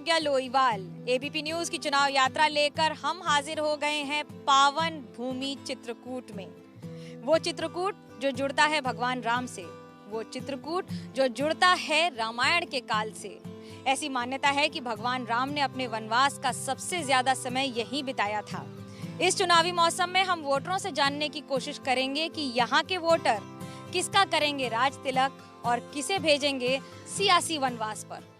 प्रज्ञा Loiwal. ABP news की चुनाव यात्रा लेकर हम हाजिर हो गए हैं पावन भूमि चित्रकूट में। वो चित्रकूट जो जुड़ता है भगवान राम से, वो चित्रकूट जो जुड़ता है रामायण के काल से। ऐसी मान्यता है कि भगवान राम ने अपने वनवास का सबसे ज्यादा समय यहीं बिताया था। इस चुनावी मौसम में हम वोटरों से जानने की कोशिश करेंगे कि यहाँ के वोटर किसका करेंगे राज तिलक और किसे भेजेंगे सियासी वनवास पर।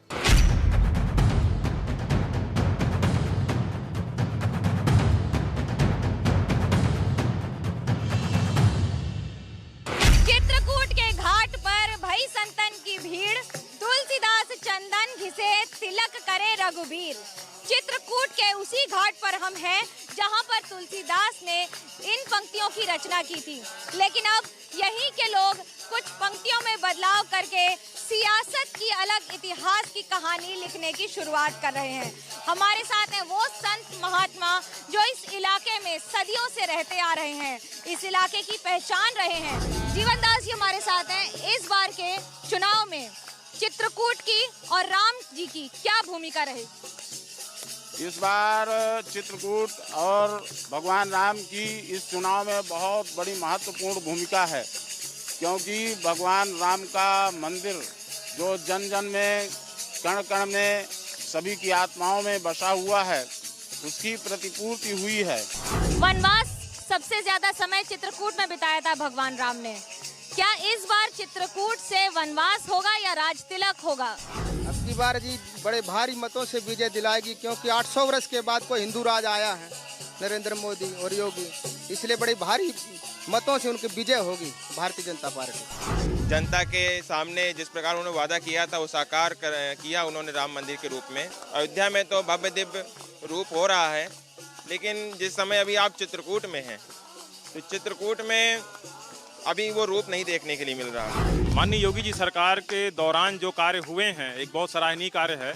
चित्रकूट के घाट पर भई संतन की भीड़, तुलसीदास चंदन घिसे तिलक करे रघुबीर। चित्रकूट के उसी घाट पर हम हैं जहां पर तुलसीदास ने इन पंक्तियों की रचना की थी, लेकिन अब यहीं के लोग कुछ पंक्तियों में बदलाव करके सियासत की अलग इतिहास की कहानी लिखने की शुरुआत कर रहे हैं। हमारे साथ हैं वो संत महात्मा जो इस इलाके में सदियों से रहते आ रहे हैं, इस इलाके की पहचान रहे हैं। जीवन दास जी हमारे साथ हैं। इस बार के चुनाव में चित्रकूट की और राम जी की क्या भूमिका रहेगी? इस बार चित्रकूट और भगवान राम की इस चुनाव में बहुत बड़ी महत्वपूर्ण भूमिका है, क्योंकि भगवान राम का मंदिर जो जन जन में कण कण में सभी की आत्माओं में बसा हुआ है, उसकी प्रतिपूर्ति हुई है। वनवास सबसे ज्यादा समय चित्रकूट में बिताया था भगवान राम ने। क्या इस बार चित्रकूट से वनवास होगा या राज तिलक होगा? अब की बार जी बड़े भारी मतों से विजय दिलाएगी, क्योंकि 800 वर्ष के बाद कोई हिंदू राज आया है, नरेंद्र मोदी और योगी, इसलिए बड़ी भारी मतों से उनकी विजय होगी भारतीय जनता पार्टी। जनता के सामने जिस प्रकार उन्होंने वादा किया था वो साकार किया उन्होंने राम मंदिर के रूप में। अयोध्या में तो भव्य दिव्य रूप हो रहा है, लेकिन जिस समय अभी आप चित्रकूट में हैं तो चित्रकूट में अभी वो रूप नहीं देखने के लिए मिल रहा। माननीय योगी जी सरकार के दौरान जो कार्य हुए हैं एक बहुत सराहनीय कार्य है।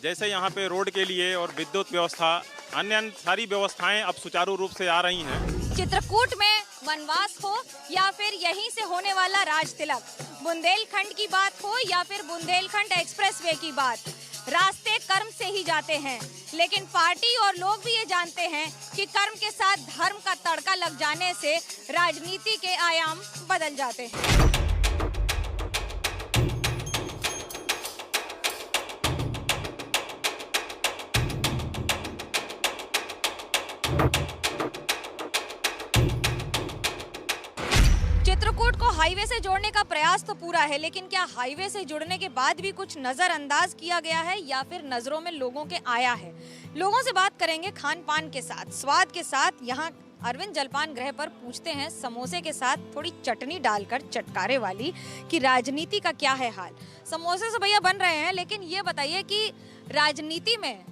जैसे यहाँ पे रोड के लिए और विद्युत व्यवस्था, अन्य सारी व्यवस्थाएं अब सुचारू रूप से आ रही हैं। चित्रकूट में वनवास हो या फिर यहीं से होने वाला राज तिलक, बुंदेलखंड की बात हो या फिर बुंदेलखंड एक्सप्रेसवे की बात, रास्ते कर्म से ही जाते हैं। लेकिन पार्टी और लोग भी ये जानते हैं कि कर्म के साथ धर्म का तड़का लग जाने से राजनीति के आयाम बदल जाते हैं। चित्रकूट को हाईवे से जोड़ने का प्रयास तो पूरा है, लेकिन क्या हाईवे से जुड़ने के बाद भी कुछ नजरअंदाज किया गया है या फिर नजरों में लोगों के आया है? लोगों से बात करेंगे खान पान के साथ, स्वाद के साथ। यहाँ अरविंद जलपान गृह पर पूछते हैं समोसे के साथ थोड़ी चटनी डालकर चटकारे वाली कि राजनीति का क्या है हाल। समोसे से भैया बन रहे हैं, लेकिन ये बताइए कि राजनीति में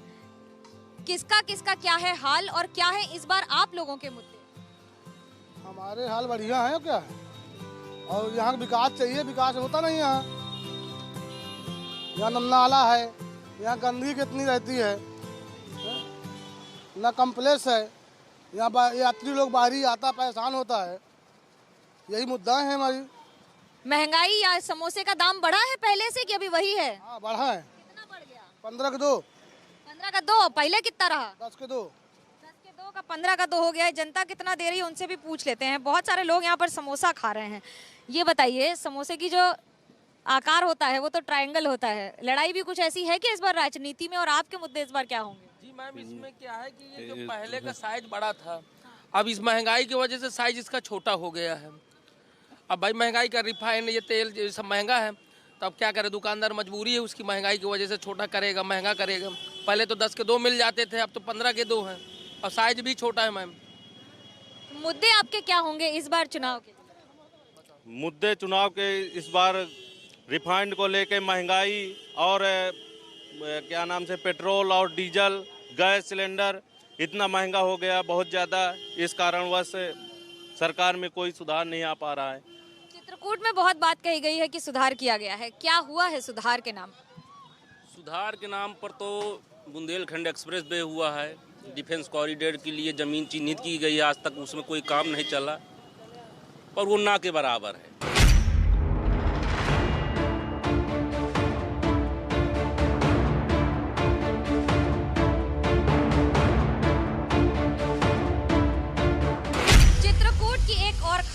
किसका किसका क्या है हाल और क्या है इस बार आप लोगों के मुद्दे? हमारे हाल बढ़िया है क्या है? और यहाँ विकास चाहिए, विकास होता नहीं यहाँ। यहाँ नाला है, यहाँ गंदगी कितनी रहती है, ना कम्प्लेक्स है, यहाँ यात्री लोग बाहरी आता परेशान होता है। यही मुद्दा है हमारी। महंगाई या समोसे का दाम बढ़ा है पहले से कि अभी वही है? हाँ बढ़ा है। कितना बढ़ गया? 15 के 2। 15 का 2, पहले कितना रहा? 10 के 2। 10 के 2 का 15 का 2 हो गया है। जनता कितना दे रही है उनसे भी पूछ लेते हैं। बहुत सारे लोग यहाँ पर समोसा खा रहे हैं। ये बताइए, समोसे की जो आकार होता है वो तो ट्रायंगल होता है। लड़ाई भी कुछ ऐसी है कि इस बार राजनीति में, और आपके मुद्दे इस बार क्या होंगे? जी मैम, इसमें क्या है कि ये जो पहले का साइज बड़ा था, अब इस महंगाई की वजह से साइज इसका छोटा हो गया है। अब भाई महंगाई का रिफाइन, ये तेल, ये सब महंगा है, तो अब क्या करे, दुकानदार मजबूरी है उसकी, महंगाई की वजह से छोटा करेगा, महंगा करेगा। पहले तो 10 के 2 मिल जाते थे, अब तो 15 के 2 हैं और साइज भी छोटा है। मैम मुद्दे आपके क्या होंगे इस बार चुनाव के? मुद्दे चुनाव के इस बार रिफाइंड को लेके महंगाई और क्या नाम से पेट्रोल और डीजल, गैस सिलेंडर इतना महंगा हो गया बहुत ज़्यादा। इस कारणवश सरकार में कोई सुधार नहीं आ पा रहा है। चित्रकूट में बहुत बात कही गई है कि सुधार किया गया है, क्या हुआ है सुधार के नाम? सुधार के नाम पर तो बुंदेलखंड एक्सप्रेस वे हुआ है, डिफेंस कॉरिडोर के लिए ज़मीन चिन्हित की गई है, आज तक उसमें कोई काम नहीं चला और वो ना के बराबर है।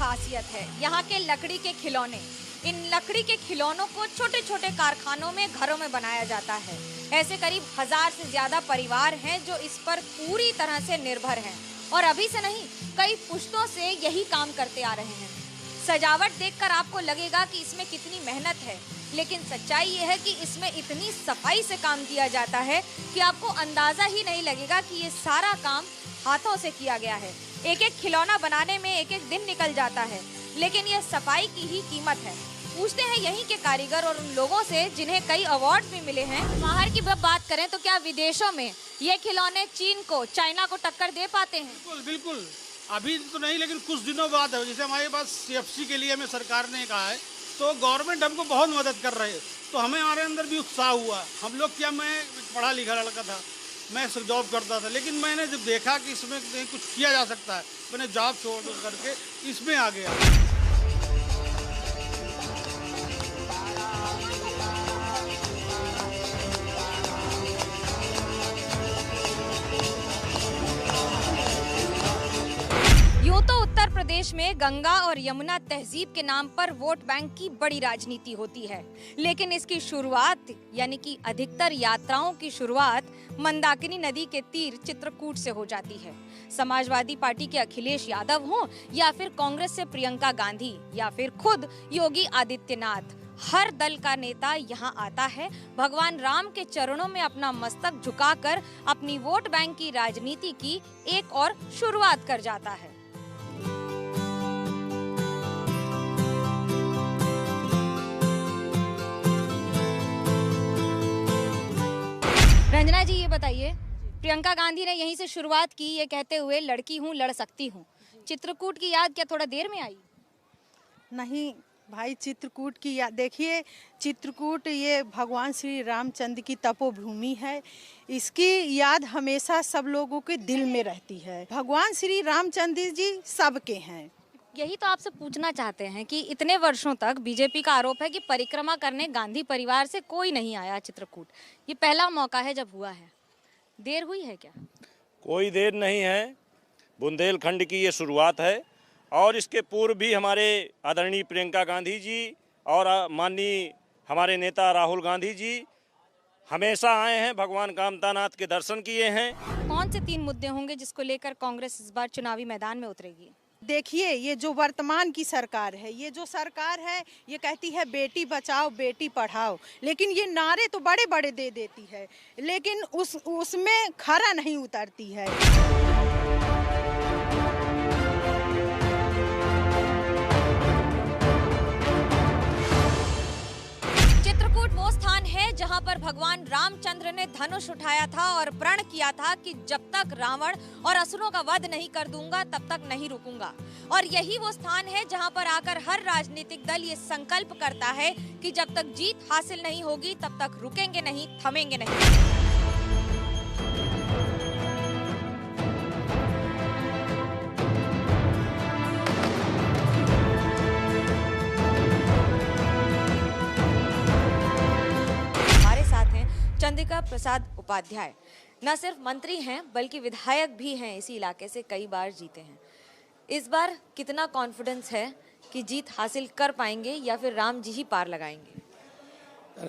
खासियत है यहाँ के लकड़ी के खिलौने। इन लकड़ी के खिलौनों को छोटे छोटे कारखानों में, घरों में बनाया जाता है। ऐसे करीब 1000 से ज्यादा परिवार हैं जो इस पर पूरी तरह से निर्भर हैं और अभी से नहीं, कई पुश्तों से यही काम करते आ रहे हैं। सजावट देखकर आपको लगेगा कि इसमें कितनी मेहनत है, लेकिन सच्चाई ये है कि इसमें इतनी सफाई से काम किया जाता है कि आपको अंदाजा ही नहीं लगेगा कि ये सारा काम हाथों से किया गया है। एक एक खिलौना बनाने में एक एक दिन निकल जाता है, लेकिन यह सफाई की ही कीमत है। पूछते हैं यहीं के कारीगर और उन लोगों से जिन्हें कई अवार्ड भी मिले हैं। बाहर की बात करें तो क्या विदेशों में ये खिलौने चीन को, चाइना को टक्कर दे पाते हैं? बिल्कुल बिल्कुल, अभी तो नहीं, लेकिन कुछ दिनों बाद है। जैसे हमारे पास CFC के लिए हमें सरकार ने कहा है, तो गवर्नमेंट हमको बहुत मदद कर रही है, तो हमें हमारे अंदर भी उत्साह हुआ। हम लोग क्या, मैं पढ़ा लिखा लड़का था, मैं जॉब करता था, लेकिन मैंने जब देखा कि इसमें कुछ किया जा सकता है, मैंने जॉब छोड़ करके इसमें आ गया। यूं तो उत्तर प्रदेश में गंगा और यमुना तहजीब के नाम पर वोट बैंक की बड़ी राजनीति होती है, लेकिन इसकी शुरुआत यानी कि अधिकतर यात्राओं की शुरुआत मंदाकिनी नदी के तीर चित्रकूट से हो जाती है। समाजवादी पार्टी के अखिलेश यादव हों या फिर कांग्रेस से प्रियंका गांधी या फिर खुद योगी आदित्यनाथ, हर दल का नेता यहाँ आता है, भगवान राम के चरणों में अपना मस्तक झुकाकर अपनी वोट बैंक की राजनीति की एक और शुरुआत कर जाता है। रंजना जी, ये बताइए, प्रियंका गांधी ने यहीं से शुरुआत की, ये कहते हुए लड़की हूँ, लड़ सकती हूँ। चित्रकूट की याद क्या थोड़ा देर में आई? नहीं भाई, चित्रकूट की याद देखिए, चित्रकूट ये भगवान श्री रामचंद्र की तपोभूमि है। इसकी याद हमेशा सब लोगों के दिल में रहती है। भगवान श्री रामचंद्र जी सबके हैं। यही तो आपसे पूछना चाहते हैं कि इतने वर्षों तक बीजेपी का आरोप है कि परिक्रमा करने गांधी परिवार से कोई नहीं आया चित्रकूट। ये पहला मौका है जब हुआ है, देर हुई है क्या? कोई देर नहीं है, बुंदेलखंड की ये शुरुआत है और इसके पूर्व भी हमारे आदरणीय प्रियंका गांधी जी और माननीय हमारे नेता राहुल गांधी जी हमेशा आए हैं, भगवान कामतानाथ के दर्शन किए हैं। कौन से 3 मुद्दे होंगे जिसको लेकर कांग्रेस इस बार चुनावी मैदान में उतरेगी? देखिए, ये जो वर्तमान की सरकार है, ये जो सरकार है, ये कहती है बेटी बचाओ बेटी पढ़ाओ, लेकिन ये नारे तो बड़े बड़े दे देती है, लेकिन उसमें खरा नहीं उतरती है। चित्रकूट वो स्थान है जहां पर भगवान रामचंद्र ने धनुष उठाया था और प्रण किया था कि जब तक रावण और असुरों का वध नहीं कर दूंगा तब तक नहीं रुकूंगा। और यही वो स्थान है जहां पर आकर हर राजनीतिक दल ये संकल्प करता है कि जब तक जीत हासिल नहीं होगी तब तक रुकेंगे नहीं, थमेंगे नहीं। चंद्रिका प्रसाद उपाध्याय न सिर्फ मंत्री हैं बल्कि विधायक भी हैं, इसी इलाके से कई बार जीते हैं। इस बार कितना कॉन्फिडेंस है कि जीत हासिल कर पाएंगे या फिर राम जी ही पार लगाएंगे?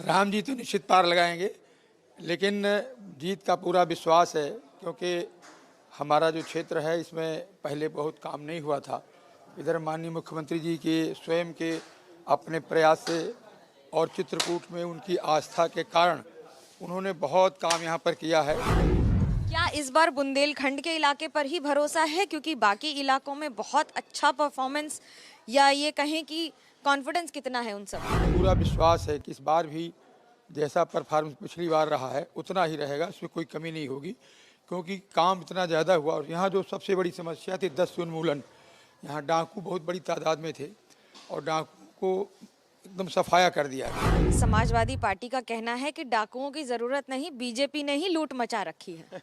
राम जी तो निश्चित पार लगाएंगे, लेकिन जीत का पूरा विश्वास है, क्योंकि हमारा जो क्षेत्र है इसमें पहले बहुत काम नहीं हुआ था। इधर माननीय मुख्यमंत्री जी के स्वयं के अपने प्रयास से और चित्रकूट में उनकी आस्था के कारण उन्होंने बहुत काम यहाँ पर किया है। क्या इस बार बुंदेलखंड के इलाके पर ही भरोसा है, क्योंकि बाकी इलाकों में बहुत अच्छा परफॉर्मेंस, या ये कहें कि कॉन्फिडेंस कितना है उन सब? पूरा विश्वास है कि इस बार भी जैसा परफॉर्मेंस पिछली बार रहा है उतना ही रहेगा, इसमें कोई कमी नहीं होगी, क्योंकि काम इतना ज़्यादा हुआ। और यहाँ जो सबसे बड़ी समस्या थी 10 उन्मूलन, यहाँ डाकू बहुत बड़ी तादाद में थे और डाकू को एकदम सफाया कर दिया है। समाजवादी पार्टी का कहना है कि डाकुओं की जरूरत नहीं, बीजेपी ने ही लूट मचा रखी है।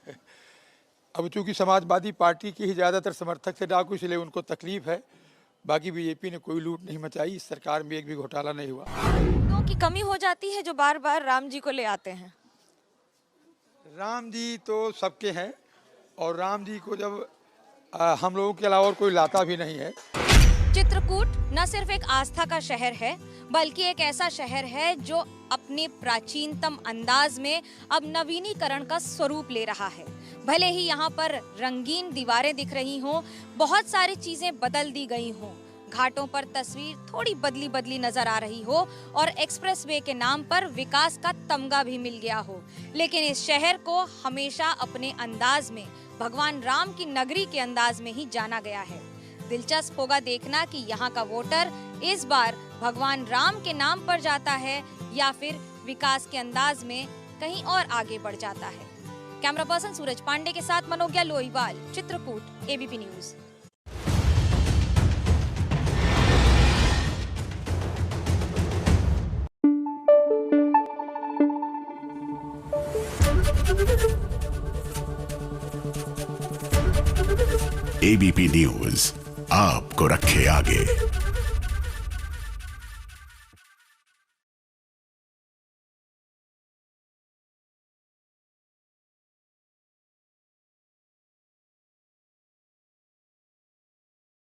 अब चूंकि समाजवादी पार्टी की ही ज़्यादातर समर्थक थे डाकू, इसलिए उनको तकलीफ है। बाकी बीजेपी ने कोई लूट नहीं मचाई, इस सरकार में एक भी घोटाला नहीं हुआ। तो की कमी हो जाती है जो बार बार राम जी को ले आते हैं। राम जी तो सबके हैं और राम जी को जब हम लोगों के अलावा और कोई लाता भी नहीं है, चित्रकूट न सिर्फ एक आस्था का शहर है, बल्कि एक ऐसा शहर है जो अपने प्राचीनतम अंदाज में अब नवीनीकरण का स्वरूप ले रहा है। भले ही यहाँ पर रंगीन दीवारें दिख रही हों, बहुत सारी चीजें बदल दी गई हों, घाटों पर तस्वीर थोड़ी बदली बदली नजर आ रही हो और एक्सप्रेसवे के नाम पर विकास का तमगा भी मिल गया हो, लेकिन इस शहर को हमेशा अपने अंदाज में, भगवान राम की नगरी के अंदाज में ही जाना गया है। दिलचस्प होगा देखना कि यहाँ का वोटर इस बार भगवान राम के नाम पर जाता है या फिर विकास के अंदाज में कहीं और आगे बढ़ जाता है। कैमरा पर्सन सूरज पांडे के साथ Manogya Loiwal, Chitrakoot, ABP news. ABP news आपको रखे आगे।